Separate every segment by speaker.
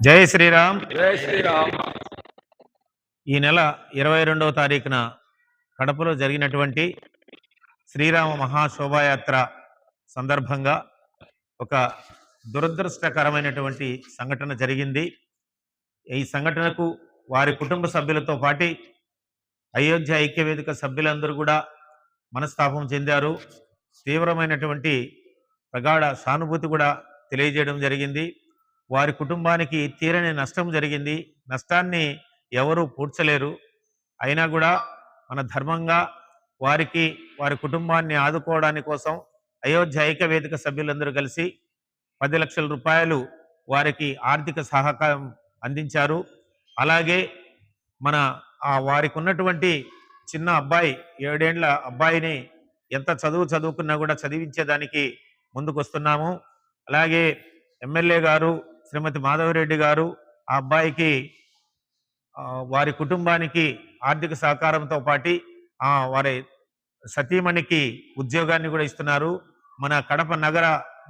Speaker 1: జై శ్రీరామ్.
Speaker 2: జై శ్రీరామ్.
Speaker 1: ఈ నెల 22వ తారీఖున కడపలో జరిగినటువంటి శ్రీరామ మహాశోభాయాత్ర సందర్భంగా ఒక దురదృష్టకరమైనటువంటి సంఘటన జరిగింది. ఈ సంఘటనకు వారి కుటుంబ సభ్యులతో పాటు అయోధ్య ఐక్యవేదిక సభ్యులందరూ కూడా మనస్తాపం చెందారు. తీవ్రమైనటువంటి ప్రగాఢ సానుభూతి కూడా తెలియజేయడం జరిగింది. వారి కుటుంబానికి తీరని నష్టం జరిగింది. నష్టాన్ని ఎవరు పూడ్చలేరు. అయినా కూడా మన ధర్మంగా వారికి వారి కుటుంబాన్ని ఆదుకోవడానికి కోసం అయోధ్య ఐక్యవేదిక సభ్యులందరూ కలిసి 10 లక్షల రూపాయలు వారికి ఆర్థిక సహకారం అందించారు. అలాగే మన వారికి ఉన్నటువంటి చిన్న అబ్బాయి 7 ఏళ్ల అబ్బాయిని ఎంత చదువుకున్నా కూడా చదివించేదానికి ముందుకు వస్తున్నాము. అలాగే ఎమ్మెల్యే గారు శ్రీమతి మాధవరెడ్డి గారు ఆ అబ్బాయికి వారి కుటుంబానికి ఆర్థిక సహకారంతో పాటు వారి సతీమణికి ఉద్యోగాన్ని కూడా ఇస్తున్నారు. మన కడప నగర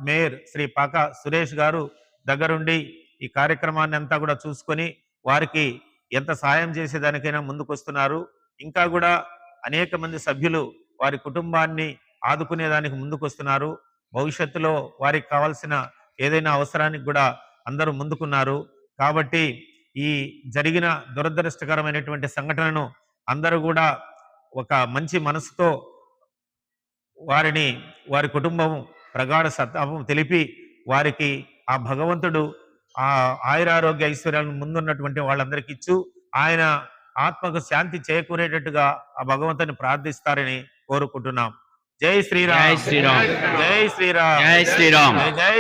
Speaker 1: మేయర్ శ్రీ పాక సురేష్ గారు దగ్గరుండి ఈ కార్యక్రమాన్ని అంతా కూడా చూసుకొని వారికి ఎంత సాయం చేసేదానికైనా ముందుకు వస్తున్నారు. ఇంకా కూడా అనేక మంది సభ్యులు వారి కుటుంబాన్ని ఆదుకునేదానికి ముందుకు వస్తున్నారు. భవిష్యత్తులో వారికి కావాల్సిన ఏదైనా అవసరానికి కూడా అందరూ ముందుకున్నారు. కాబట్టి ఈ జరిగిన దురదృష్టకరమైనటువంటి సంఘటనను అందరూ కూడా ఒక మంచి మనసుతో వారి కుటుంబం ప్రగాఢ సత్తాపం తెలిపి వారికి ఆ భగవంతుడు ఆ ఆయురారోగ్య ఐశ్వర్యాలను ముందున్నటువంటి వాళ్ళందరికీ ఇచ్చు ఆయన ఆత్మకు శాంతి చేకూరేటట్టుగా ఆ భగవంతుని ప్రార్థిస్తారని కోరుకుంటున్నాం. జై శ్రీరామ్.
Speaker 3: జై శ్రీరామ్.
Speaker 1: జై శ్రీరామ్.
Speaker 3: జై శ్రీరామ్.
Speaker 1: జై